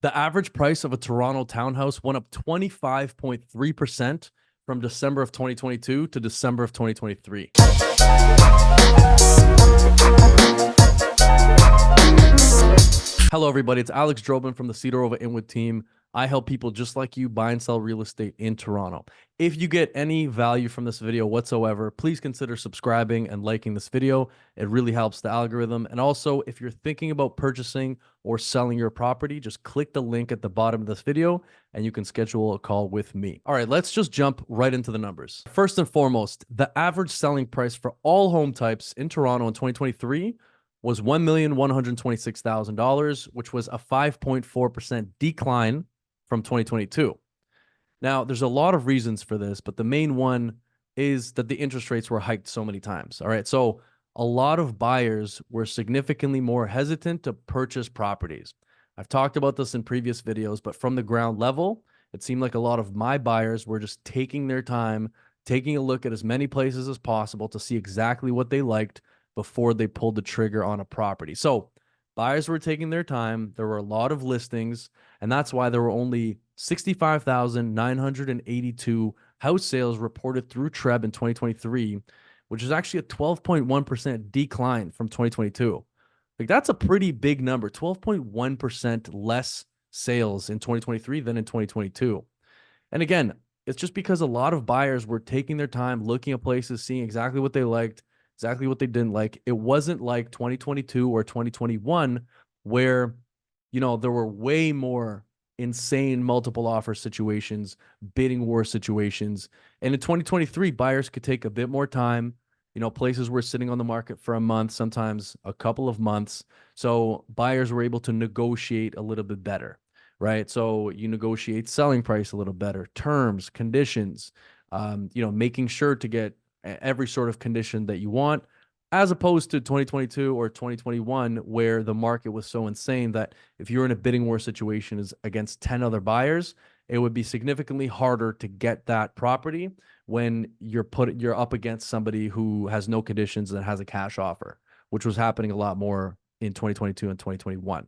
The average price of a Toronto townhouse went up 25.3% from December of 2022 to December of 2023. Hello, everybody. It's Alex Drobin from the Cedar Over Inwood team. I help people just like you buy and sell real estate in Toronto. If you get any value from this video whatsoever, please consider subscribing and liking this video. It really helps the algorithm. And also, if you're thinking about purchasing or selling your property, just click the link at the bottom of this video and you can schedule a call with me. All right, let's just jump right into the numbers. First and foremost, the average selling price for all home types in Toronto in 2023 was $1,126,000, which was a 5.4% decline from 2022. Now, there's a lot of reasons for this, but the main one is that the interest rates were hiked so many times. All right. So a lot of buyers were significantly more hesitant to purchase properties. I've talked about this in previous videos, but from the ground level, it seemed like a lot of my buyers were just taking their time, taking a look at as many places as possible to see exactly what they liked before they pulled the trigger on a property. So buyers were taking their time. There were a lot of listings, and that's why there were only 65,982 house sales reported through TREB in 2023, which is actually a 12.1% decline from 2022. Like, that's a pretty big number, 12.1% less sales in 2023 than in 2022. And again, it's just because a lot of buyers were taking their time, looking at places, seeing exactly what they liked, exactly what they didn't like. It wasn't like 2022 or 2021 where, there were way more insane multiple offer situations, bidding war situations. And in 2023, buyers could take a bit more time. Places were sitting on the market for a month, sometimes a couple of months. So buyers were able to negotiate a little bit better, right? So you negotiate selling price a little better, terms, conditions, making sure to get every sort of condition that you want, as opposed to 2022 or 2021, where the market was so insane that if you're in a bidding war situation is against 10 other buyers, it would be significantly harder to get that property when you're up against somebody who has no conditions and has a cash offer, which was happening a lot more in 2022 and 2021.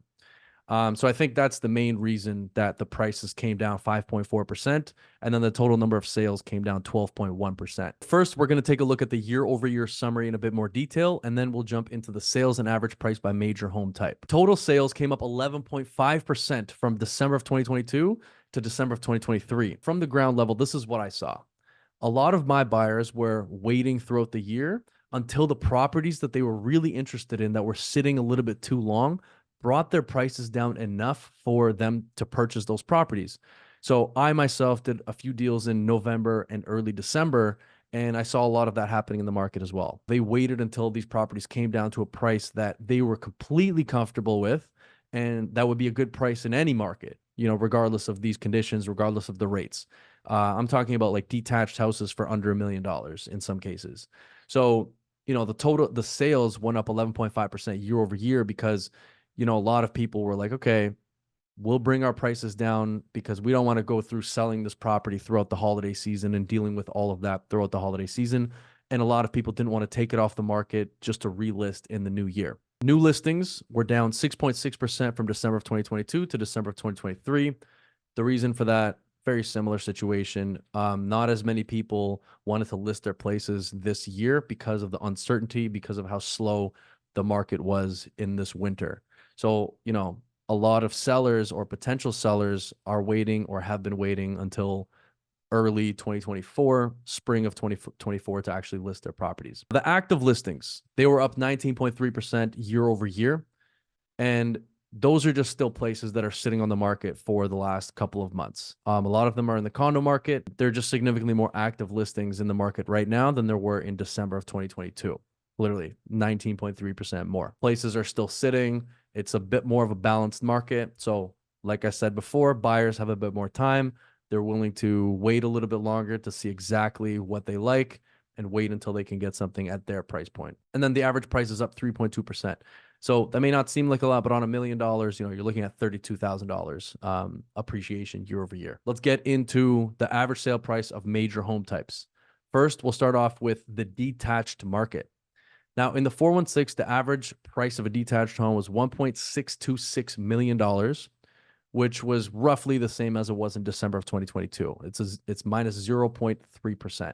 So I think that's the main reason that the prices came down 5.4%, and then the total number of sales came down 12.1%. First, we're going to take a look at the year-over-year summary in a bit more detail, and then we'll jump into the sales and average price by major home type. Total sales came up 11.5% from December of 2022 to December of 2023. From the ground level, this is what I saw. A lot of my buyers were waiting throughout the year until the properties that they were really interested in that were sitting a little bit too long brought their prices down enough for them to purchase those properties. So I myself did a few deals in November and early December, and I saw a lot of that happening in the market as well. They waited until these properties came down to a price that they were completely comfortable with, and that would be a good price in any market, regardless of these conditions, regardless of the rates. I'm talking about like detached houses for under $1 million in some cases. So, the sales went up 11.5% year over year because a lot of people were like, okay, we'll bring our prices down because we don't want to go through selling this property throughout the holiday season and dealing with all of that throughout the holiday season. And a lot of people didn't want to take it off the market just to relist in the new year. New listings were down 6.6% from December of 2022 to December of 2023. The reason for that, very similar situation. Not as many people wanted to list their places this year because of the uncertainty, because of how slow the market was in this winter. So, a lot of sellers or potential sellers are waiting or have been waiting until early 2024, spring of 2024 to actually list their properties. The active listings, they were up 19.3% year over year. And those are just still places that are sitting on the market for the last couple of months. A lot of them are in the condo market. They're just significantly more active listings in the market right now than there were in December of 2022. Literally 19.3% more. Places are still sitting. It's a bit more of a balanced market. So like I said before, buyers have a bit more time. They're willing to wait a little bit longer to see exactly what they like and wait until they can get something at their price point. And then the average price is up 3.2%. So that may not seem like a lot, but on $1 million, you're looking at $32,000 appreciation year over year. Let's get into the average sale price of major home types. First, we'll start off with the detached market. Now, in the 416, the average price of a detached home was $1.626 million, which was roughly the same as it was in December of 2022. It's minus 0.3%.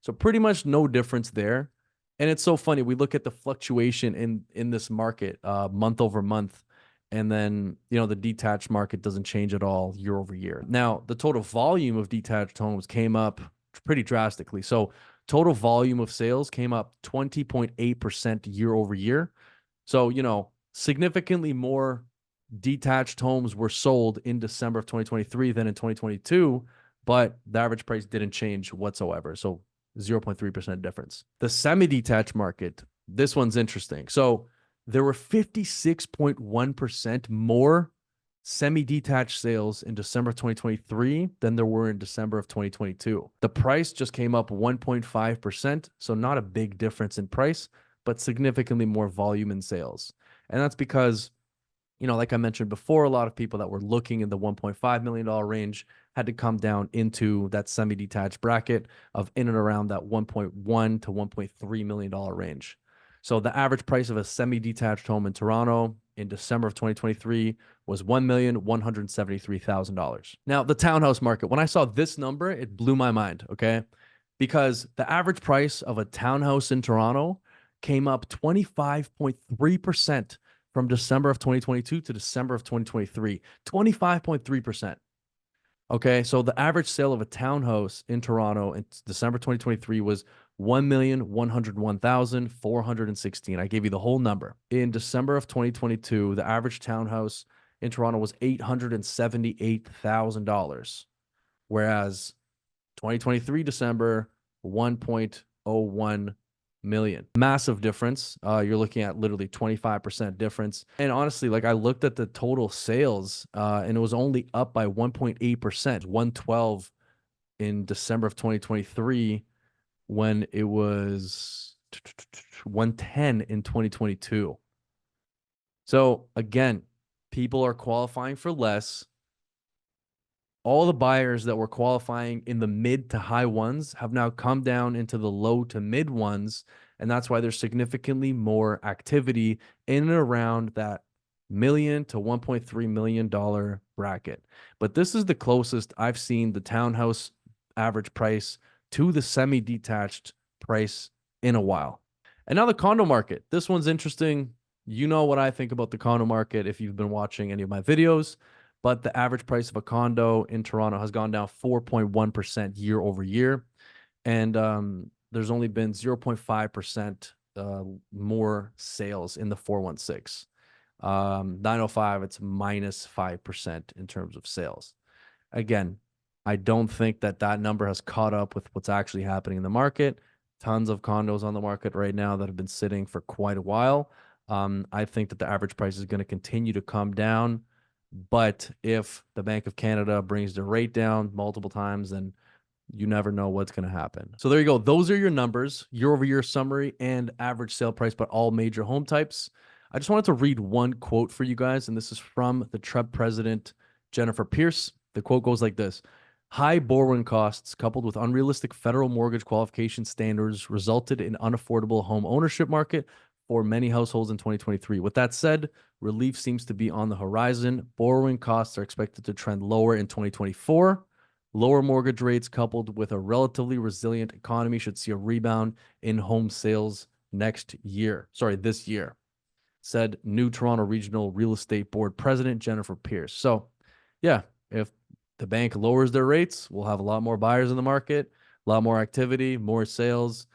So pretty much no difference there. And it's so funny. We look at the fluctuation in this market month over month, and then the detached market doesn't change at all year over year. Now, the total volume of detached homes came up pretty drastically. So total volume of sales came up 20.8% year over year. So, significantly more detached homes were sold in December of 2023 than in 2022, but the average price didn't change whatsoever. So 0.3% difference. The semi-detached market, this one's interesting. So there were 56.1% more semi-detached sales in December of 2023 than there were in December of 2022. The price just came up 1.5%, so not a big difference in price, but significantly more volume in sales. And that's because, like I mentioned before, a lot of people that were looking in the $1.5 million range had to come down into that semi-detached bracket of in and around that $1.1 to $1.3 million range. So the average price of a semi-detached home in Toronto in December of 2023 was $1,173,000. Now, the townhouse market, when I saw this number, it blew my mind, okay? Because the average price of a townhouse in Toronto came up 25.3% from December of 2022 to December of 2023. 25.3%. Okay, so the average sale of a townhouse in Toronto in December 2023 was 1,101,416. I gave you the whole number. In December of 2022, the average townhouse in Toronto was $878,000, whereas 2023 December, 1.01 million. Massive difference. You're looking at literally 25% difference. And honestly, like I looked at the total sales and it was only up by 1.8%, 112 in December of 2023 when it was 110 in 2022. So again, people are qualifying for less. All the buyers that were qualifying in the mid to high ones have now come down into the low to mid ones. And that's why there's significantly more activity in and around that million to $1.3 million bracket. But this is the closest I've seen the townhouse average price to the semi-detached price in a while. And now the condo market. This one's interesting. You know what I think about the condo market if you've been watching any of my videos. But the average price of a condo in Toronto has gone down 4.1% year over year. And there's only been 0.5% more sales in the 416. 905, it's minus 5% in terms of sales. Again, I don't think that number has caught up with what's actually happening in the market. Tons of condos on the market right now that have been sitting for quite a while. I think that the average price is going to continue to come down. But if the Bank of Canada brings the rate down multiple times, then you never know what's going to happen. So there you go. Those are your numbers, year over year summary and average sale price by all major home types. I just wanted to read one quote for you guys, and this is from the TREB president, Jennifer Pierce. The quote goes like this: high borrowing costs coupled with unrealistic federal mortgage qualification standards resulted in unaffordable home ownership market for many households in 2023. With that said, relief seems to be on the horizon. Borrowing costs are expected to trend lower in 2024. Lower mortgage rates coupled with a relatively resilient economy should see a rebound in home sales this year, said new Toronto Regional Real Estate Board President Jennifer Pierce. So, yeah, if the bank lowers their rates, we'll have a lot more buyers in the market, a lot more activity, more sales.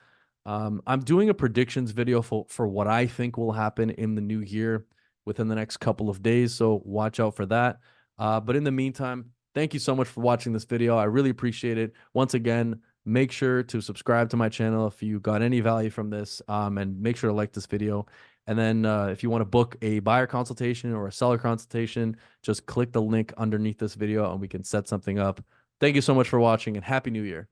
I'm doing a predictions video for what I think will happen in the new year within the next couple of days, so watch out for that. But in the meantime, thank you so much for watching this video. I really appreciate it. Once again, make sure to subscribe to my channel if you got any value from this, and make sure to like this video. And then if you want to book a buyer consultation or a seller consultation, just click the link underneath this video and we can set something up. Thank you so much for watching and Happy New Year.